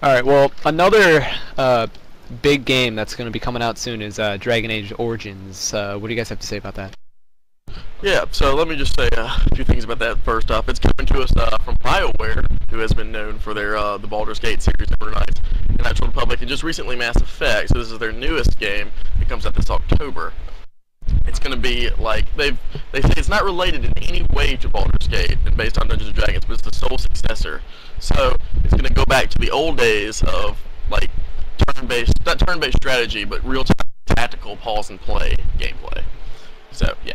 All right. Well, another big game that's going to be coming out soon is Dragon Age Origins. What do you guys have to say about that? Yeah, so let me just say a few things about that first off. It's coming to us from BioWare, who has been known for their the Baldur's Gate series, Nevernight, and Actual Republic, and just recently Mass Effect. So this is their newest game. It comes out this October. It's going to be like they say it's not related in any way to Baldur's Gate and based on Dungeons and Dragons, but it's the sole successor. So it's going to go back to the old days of like turn-based, not turn-based strategy, but real-time tactical pause and play gameplay. So yeah.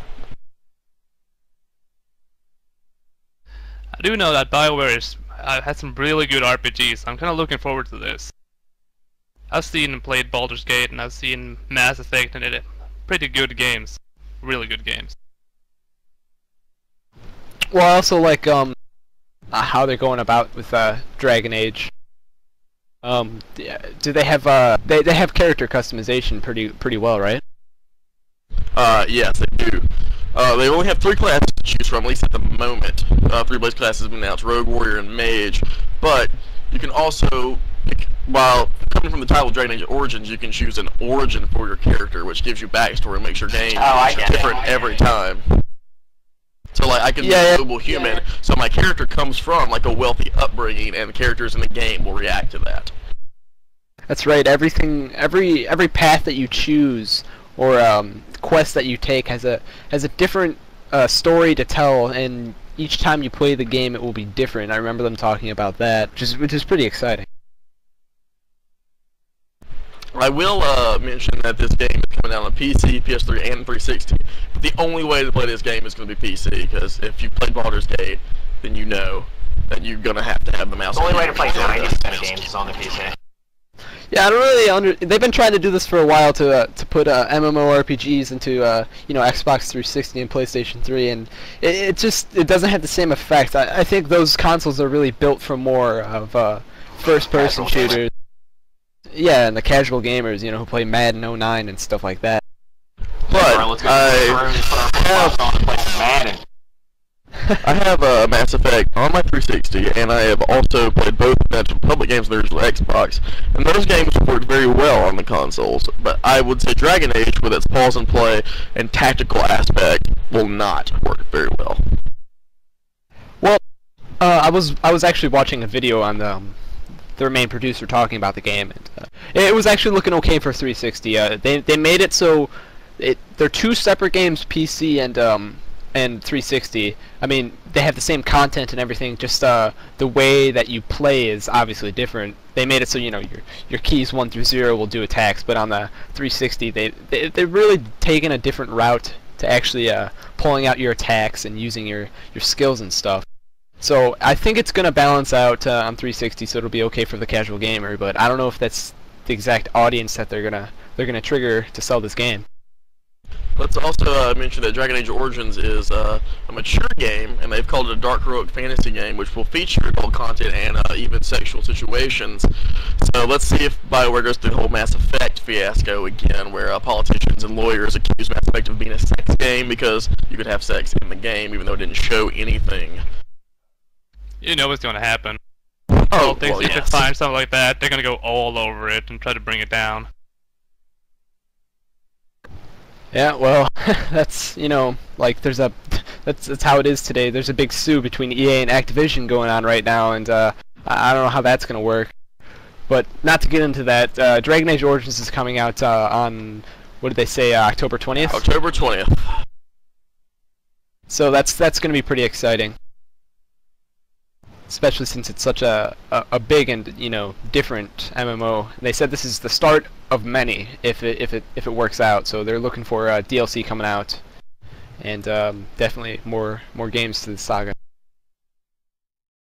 I do know that BioWare has some really good RPGs. I'm kind of looking forward to this. I've seen and played Baldur's Gate, and I've seen Mass Effect, and it pretty good games, really good games. Well, I also like how they're going about with Dragon Age. Do they have they have character customization pretty well, right? Yes, they do. They only have 3 classes to choose from, at least at the moment. 3 base classes have been announced: Rogue, Warrior, and Mage. But you can also, while coming from the title Dragon Age Origins, you can choose an origin for your character, which gives you backstory and makes your game different every time. So, like, I can be a noble human, so my character comes from, like, a wealthy upbringing, and the characters in the game will react to that. That's right. Every path that you choose or quest that you take has a different story to tell, and each time you play the game, it will be different. I remember them talking about that, which is pretty exciting. I will mention that this game is coming out on PC, PS3, and 360. But the only way to play this game is going to be PC, because if you played Baldur's Gate, then you know that you're going to have the mouse. The only way to play 90% of games is on the PC. Yeah, I don't really they've been trying to do this for a while to put MMORPGs into Xbox 360 and PlayStation 3, and it doesn't have the same effect. I think those consoles are really built for more of first-person shooters. Yeah, and the casual gamers, who play Madden 09 and stuff like that. But I have a Mass Effect on my 360, and I have also played both Actual Republic games on the original Xbox, and those games worked very well on the consoles. But I would say Dragon Age, with its pause and play and tactical aspect, will not work very well. Well, I was actually watching a video on their main producer talking about the game, and it was actually looking okay for 360. They made it so they're 2 separate games, PC and 360. I mean, they have the same content and everything, just the way that you play is obviously different. They made it so your keys 1 through 0 will do attacks, but on the 360 they're really taking a different route to actually pulling out your attacks and using your skills and stuff. So I think it's gonna balance out on 360, so it'll be okay for the casual gamer. But I don't know if that's the exact audience that they're gonna trigger to sell this game. Let's also mention that Dragon Age Origins is a mature game, and they've called it a dark heroic fantasy game, which will feature adult content and even sexual situations. So let's see if BioWare goes through the whole Mass Effect fiasco again, where politicians and lawyers accuse Mass Effect of being a sex game because you could have sex in the game even though it didn't show anything. You know what's going to happen. Oh, If well, they yes. find something like that, they're going to go all over it and try to bring it down. Yeah, well, that's like that's how it is today. There's a big sue between EA and Activision going on right now, and I don't know how that's gonna work. But not to get into that, Dragon Age Origins is coming out on, what did they say, October 20th? October 20th. So that's gonna be pretty exciting, especially since it's such a big and different MMO. They said this is the start of many if it works out. So they're looking for DLC coming out, and definitely more games to the saga.